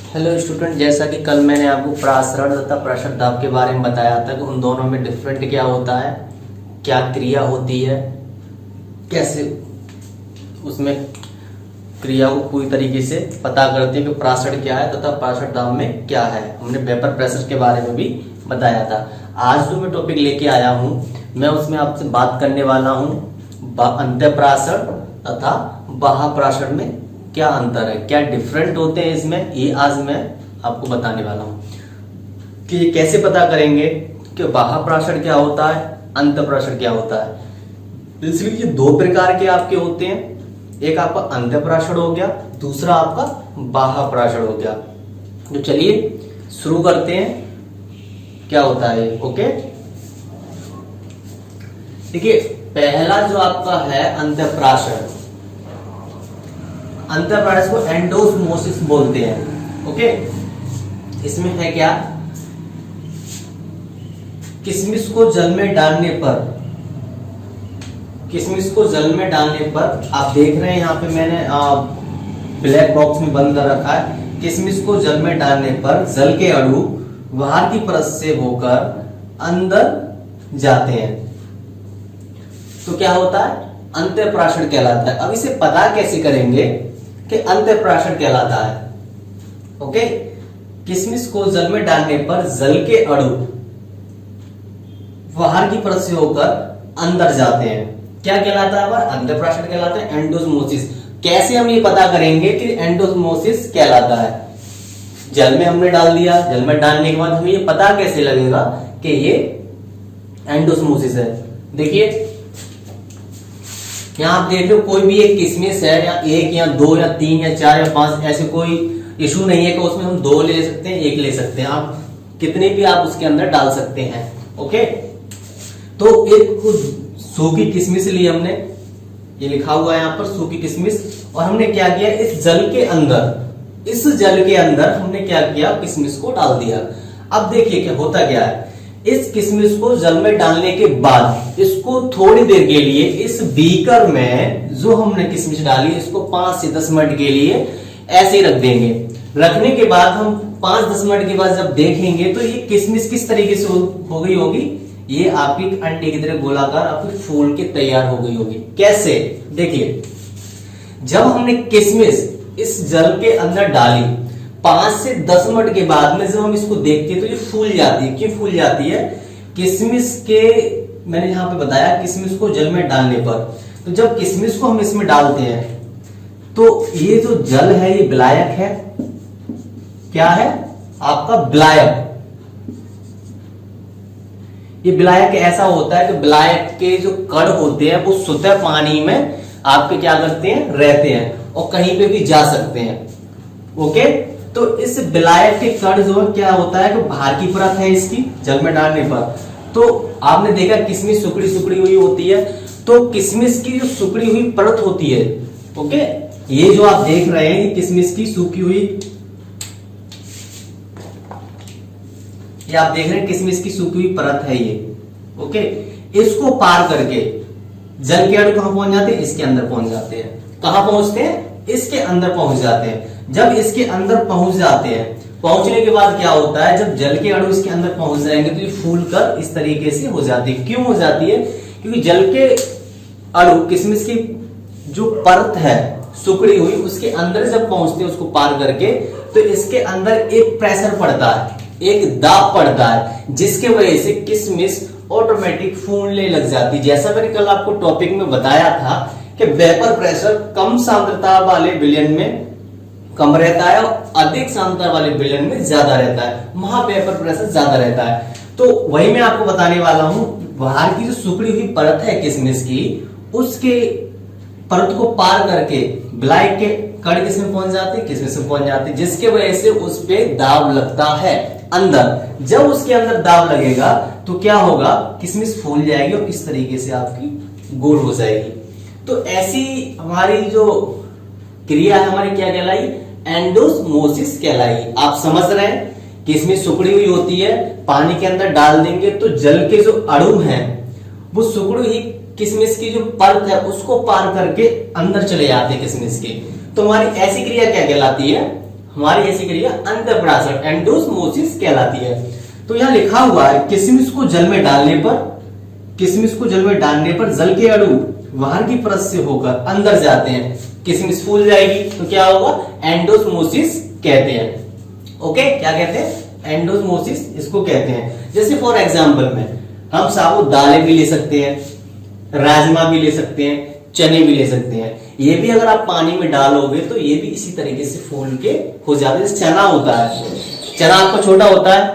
Hello student, जैसा कि कल मैंने आपको प्रासरण तथा प्रसरण दाब के बारे में बताया था कि उन दोनों में डिफरेंट क्या होता है, क्या क्रिया होती है, कैसे उसमें क्रिया को पूरी तरीके से पता करते हैं कि प्रासरण क्या है तथा प्रसरण दाब में क्या है। हमने वेपर प्रेशर के बारे में भी बताया था। आज जो मैं टॉपिक लेके आया हूँ, मैं उसमें आपसे बात करने वाला हूँ अंतःप्रासरण तथा बाह्य प्रासरण में क्या अंतर है, क्या डिफरेंट होते हैं इसमें, ये आज मैं आपको बताने वाला हूं कि कैसे पता करेंगे कि बाह्य प्रासरण क्या होता है, अंतःप्रासरण क्या होता है। इसलिए ये दो प्रकार के आपके होते हैं, एक आपका अंतःप्रासरण हो गया, दूसरा आपका बाह्य प्रासरण हो गया। तो चलिए शुरू करते हैं क्या होता है। ओके, देखिए पहला जो आपका है अंतःप्रासरण, अंतःप्रासरण को एंडोस्मोसिस बोलते हैं। ओके, इसमें है क्या, किशमिश को जल में डालने पर, किशमिश को जल में डालने पर आप देख रहे हैं यहाँ पे मैंने ब्लैक बॉक्स में बंद कर रखा है। किशमिश को जल में डालने पर जल के अणु बाहर की परत से होकर अंदर जाते हैं, तो क्या होता है, अंतःप्रासरण कहलाता है। अब इसे पता कैसे करेंगे कि अंतःप्रासरण कहलाता है। ओके, किशमिश को जल में डालने पर जल के अणु बाहर की परत से होकर अंदर जाते हैं, क्या कहलाता है, अंतःप्रासरण कहलाता है, एंडोस्मोसिस। कैसे हम ये पता करेंगे कि एंडोस्मोसिस कहलाता है, जल में हमने डाल दिया, जल में डालने के बाद हमें ये पता कैसे लगेगा कि ये एंडोस्मोसिस है। देखिए यहाँ आप देख लो, कोई भी एक किशमिश है, या एक या दो या तीन या चार या पांच, ऐसे कोई इशू नहीं है कि उसमें हम दो ले सकते हैं, एक ले सकते हैं, आप कितने भी आप उसके अंदर डाल सकते हैं। ओके, तो एक सूखी किशमिश ली हमने, ये लिखा हुआ है यहाँ पर सूखी किशमिश, और हमने क्या किया, इस जल के अंदर, इस जल के अंदर हमने क्या किया, किशमिश को डाल दिया। अब देखिए क्या होता क्या है, इस किशमिश को जल में डालने के बाद इसको थोड़ी देर के लिए इस बीकर में जो हमने किशमिश डाली इसको 5 से 10 मिनट के लिए ऐसे ही रख देंगे। रखने के बाद हम 5-10 मिनट के बाद जब देखेंगे तो ये किशमिश किस तरीके से हो गई होगी, ये आपकी अंडे की तरह गोलाकार आपकी फूल के तैयार हो गई होगी। कैसे, देखिए जब हमने किशमिश इस जल के अंदर डाली 5 से 10 मिनट के बाद में जब हम इसको देखते हैं तो ये फूल जाती है। क्यों फूल जाती है, किशमिश के, मैंने यहाँ पे बताया किशमिश को जल में डालने पर, तो जब किशमिश को हम इसमें डालते हैं तो ये जो जल है ये विलायक है, क्या है आपका विलायक। ये विलायक ऐसा होता है कि विलायक के जो कण होते हैं वो स्वतः पानी में आपके क्या करते हैं, रहते हैं और कहीं पे भी जा सकते हैं। ओके, तो इस विलायक के कण जो है क्या होता है कि बाहर की परत है इसकी, जल में डालने पर, तो आपने देखा किशमिश सुकड़ी सुकड़ी हुई होती है, तो किशमिश की जो सुकड़ी हुई परत होती है, ओके, ये जो आप देख रहे हैं ये किशमिश की सूखी हुई, ये आप देख रहे हैं किशमिश की सूखी हुई परत है ये। ओके, इसको पार करके जल के अणु कहां पहुंच जाते हैं, इसके अंदर पहुंच जाते हैं। कहां पहुंचते हैं, इसके अंदर पहुंच जाते हैं। जब इसके अंदर पहुंच जाते हैं, पहुंचने के बाद क्या होता है, जब जल के अणु इसके अंदर पहुंच जाएंगे तो ये फूल कर इस तरीके से हो जाती है। क्यों हो जाती है, क्योंकि जल के अणु किशमिश की जो परत है सुकड़ी हुई उसके अंदर जब पहुंचते हैं उसको पार करके, तो इसके अंदर एक प्रेशर पड़ता है, एक दाब पड़ता है, जिसके वजह से किशमिश ऑटोमेटिक फूलने लग जाती है। जैसा मैंने कल आपको टॉपिक में बताया था कि वेपर प्रेशर कम सांद्रता वाले विलयन में कम रहता है और अधिक सांद्रता वाले विलयन में ज्यादा रहता है, वहां वेपर प्रेशर ज्यादा रहता है। तो वही मैं आपको बताने वाला हूं, बाहर की जो सुकड़ी हुई परत है किशमिश की, उसके परत को पार करके विलायक के कण किसमें पहुंच जाते हैं, किशमिश में पहुंच जाते हैं, जिसके वजह से उस पे दाब लगता है अंदर। जब उसके अंदर दाब लगेगा तो क्या होगा, किशमिश फूल जाएगी और इस तरीके से आपकी गोल हो जाएगी। तो ऐसी हमारी जो क्रिया है हमारी क्या कहलाई, एंडोस्मोसिस कहलाई। आप समझ रहे हैं, किशमिश सुकड़ी हुई होती है, पानी के अंदर डाल देंगे तो जल के जो अणु हैं वो सुकड़ी हुई किशमिश की जो परत है उसको पार करके अंदर चले जाते हैं किशमिश के। तो हमारी ऐसी क्रिया क्या कहलाती है, हमारी ऐसी क्रिया अंतःप्राशन एंडोस्मोसिस कहलाती है। तो यहाँ लिखा हुआ है किशमिश को जल में डालने पर, किशमिश को जल में डालने पर जल के अणु बाहर की परत से होकर अंदर जाते हैं, किशमिश फूल जाएगी, तो क्या होगा, एंडोस्मोसिस कहते हैं। ओके, क्या कहते हैं, एंडोस्मोसिस इसको कहते हैं। जैसे फॉर एग्जांपल में हम साबुत दालें भी ले सकते हैं, राजमा भी ले सकते हैं, चने भी ले सकते हैं। ये भी अगर आप पानी में डालोगे तो ये भी इसी तरीके से फूल के हो जाते हैं। चना होता है, चना आपका छोटा होता है,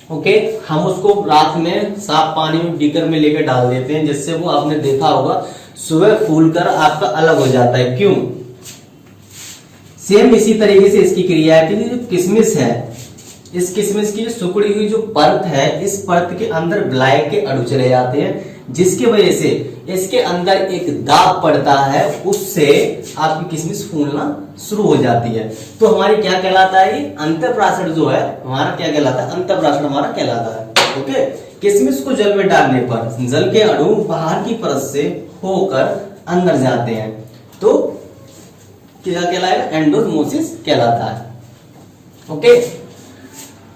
ओके, हम उसको रात में साफ पानी में बीकर में लेकर डाल देते हैं, जिससे वो आपने देखा होगा सुबह फूलकर आपका अलग हो जाता है। क्यों? सेम इसी तरीके से इसकी क्रिया है कि जो किशमिश है, इस किशमिश की जो सुकड़ी हुई जो परत है, इस परत के अंदर ब्लैक के अणु चले जाते हैं, जिसकी वजह से इसके अंदर एक दाब पड़ता है, उससे आपकी किशमिश फूलना शुरू हो जाती है। तो हमारी क्या कहलाता है, ये अंतःप्राशन जो है हमारा क्या कहलाता है, अंतःप्राशन हमारा कहलाता है। ओके, किशमिश को जल में डालने पर जल के अणु बाहर की परत से होकर अंदर जाते हैं, तो क्या कहलाएगा, एंडोस्मोसिस कहलाता है। ओके,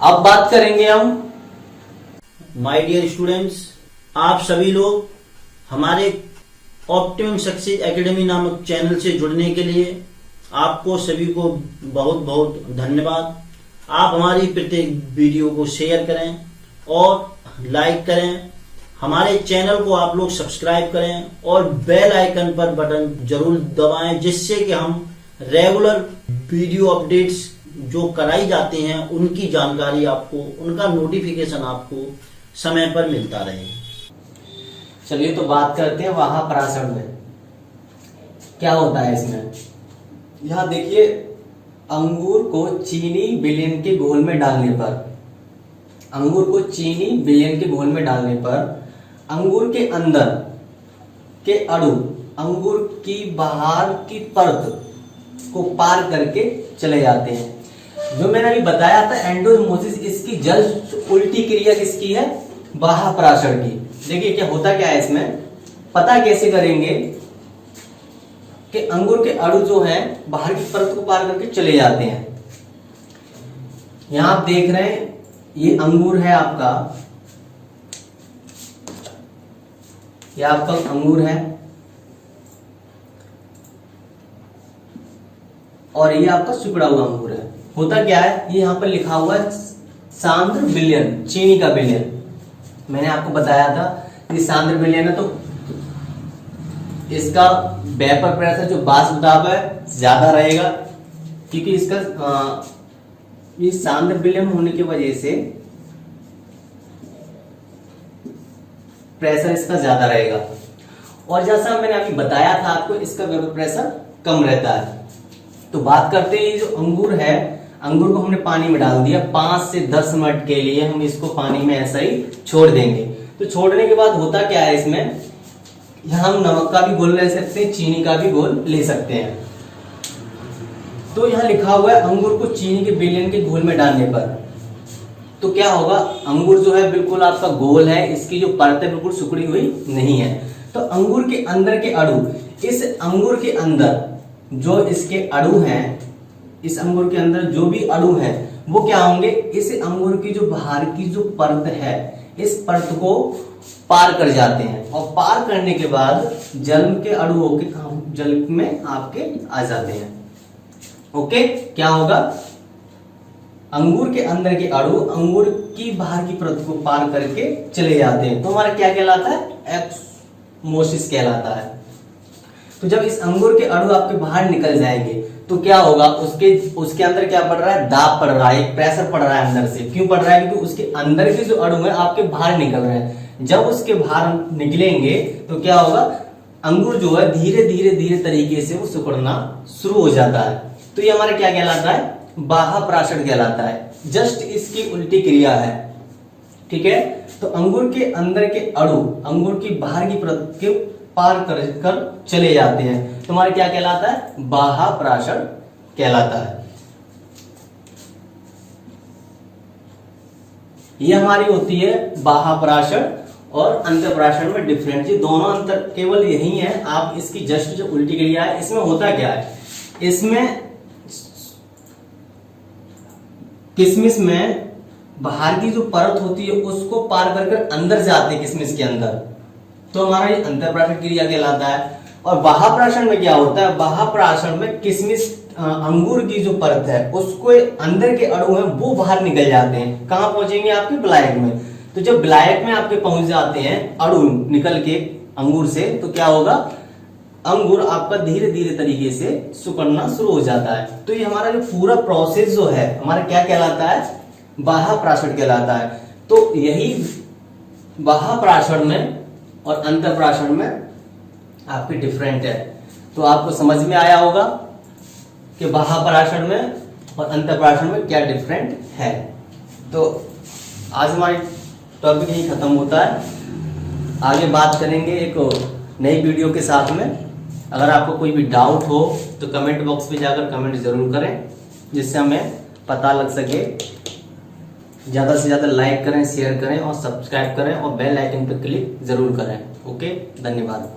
अब बात करेंगे हम, माय डियर स्टूडेंट्स, आप सभी लोग हमारे ऑप्टिमम सक्सेस एकेडमी नामक चैनल से जुड़ने के लिए आपको सभी को बहुत बहुत धन्यवाद। आप हमारी प्रत्येक वीडियो को शेयर करें और लाइक करें, हमारे चैनल को आप लोग सब्सक्राइब करें और बेल आइकन पर बटन जरूर दबाएं, जिससे कि हम रेगुलर वीडियो अपडेट्स जो कराई जाती हैं उनकी जानकारी आपको, उनका नोटिफिकेशन आपको समय पर मिलता रहे। चलिए तो बात करते हैं महाप्राशन में क्या होता है। इसमें यहां देखिए, अंगूर को चीनी विलयन के घोल में डालने पर, अंगूर को चीनी विलयन के घोल में डालने पर अंगूर के अंदर के अणु अंगूर की बाहर की परत को पार करके चले जाते हैं। जो मैंने अभी बताया था एंडोस्मोसिस, इसकी जस्ट उल्टी क्रिया किसकी है, बाह्यप्राशन की। देखिए क्या होता क्या है इसमें, पता कैसे करेंगे कि अंगूर के अणु जो हैं बाहर की परत को पार करके चले जाते हैं। यहां आप देख रहे हैं ये अंगूर है आपका, ये आपका अंगूर है और ये आपका सिकुड़ा हुआ अंगूर है। होता क्या है, ये यहां पर लिखा हुआ है सांद्र विलयन, चीनी का विलयन। मैंने आपको बताया था कि सांद्र विलयन है तो इसका वेपर प्रेशर जो वाष्प दाब है ज्यादा रहेगा, क्योंकि इसका ये सांद्र विलयन होने की वजह से प्रेशर इसका ज्यादा रहेगा। और जैसा मैंने अभी बताया था आपको, इसका वेपर प्रेशर कम रहता है। तो बात करते हैं, ये जो अंगूर है, अंगूर को हमने पानी में डाल दिया, 5 से 10 मिनट के लिए हम इसको पानी में ऐसा ही छोड़ देंगे। तो छोड़ने के बाद होता क्या है इसमें, यहाँ हम नमक का भी घोल ले सकते हैं, चीनी का भी घोल ले सकते हैं। तो यहाँ लिखा हुआ है अंगूर को चीनी के विलयन के घोल में डालने पर, तो क्या होगा, अंगूर जो है बिल्कुल आपका गोल है, इसकी जो परत है बिल्कुल सिकुड़ी हुई नहीं है। तो अंगूर के अंदर के अणु, इस अंगूर के अंदर जो इसके अणु हैं, इस अंगूर के अंदर जो भी अणु है वो क्या होंगे, इस अंगूर की जो बाहर की जो परत है, इस परत को पार कर जाते हैं और पार करने के बाद जल के अणु होके जल में आपके आ जाते हैं। ओके, क्या होगा, अंगूर के अंदर के अणु अंगूर की बाहर की परत को पार करके चले जाते हैं, तो हमारा क्या कहलाता है, एब्समोसिस कहलाता है। तो जब इस अंगूर के अणु आपके बाहर निकल जाएंगे तो क्या होगा, उसके अंदर क्या पड़ रहा है, दाब पड़ रहा है, प्रेशर पड़ रहा है अंदर से। क्यों पड़ रहा है, क्योंकि उसके अंदर के जो अणु है आपके बाहर निकल रहे हैं। जब उसके बाहर निकलेंगे तो क्या होगा, अंगूर जो है धीरे धीरे धीरे तरीके से वो सिकुड़ना शुरू हो जाता है। तो ये हमारा क्या कहलाता है, बाह्यप्राशन कहलाता है। जस्ट इसकी उल्टी क्रिया है, ठीक है। तो अंगूर के अंदर के अणु अंगूर की बाहर की परत के पार कर चले जाते हैं, तो हमारा क्या कहलाता है, बाह्यप्राशन कहलाता है। ये हमारी होती है बाह्यप्राशन और अंतःप्राशन में डिफरेंट, ये दोनों अंतर केवल यही है। आप इसकी जस्ट जो उल्टी क्रिया है, इसमें होता क्या है, इसमें किशमिश में बाहर की जो परत होती है उसको पार कर अंदर जाते हैं किशमिश के अंदर, तो हमारा ये अंतःप्राशन क्रिया कहलाता है। और बाह्यप्राशन में क्या होता है, बाह्यप्राशन में किशमिश अंगूर की जो परत है उसको अंदर के अणु है वो बाहर निकल जाते हैं। कहाँ पहुंचेंगे, आपके विलायक में। तो जब विलायक में आपके पहुंच जाते हैं अणु निकल के अंगूर से, तो क्या होगा, अंगूर आपका धीरे धीरे तरीके से सिकुड़ना शुरू हो जाता है। तो ये हमारा जो पूरा प्रोसेस जो है हमारा क्या कहलाता है, बाह्यप्राशन कहलाता है। तो यही बाह्यप्राशन में और अंतःप्राशन में आपकी डिफरेंट है। तो आपको समझ में आया होगा कि बाह्यप्राशन में और अंतःप्राशन में क्या डिफरेंट है। तो आज हमारी टॉपिक यही खत्म होता है। आगे बात करेंगे एक नई वीडियो के साथ में। अगर आपको कोई भी डाउट हो तो कमेंट बॉक्स में जाकर कमेंट जरूर करें, जिससे हमें पता लग सके। ज्यादा से ज्यादा लाइक करें, शेयर करें और सब्सक्राइब करें और बेल आइकन पर क्लिक जरूर करें। ओके, धन्यवाद।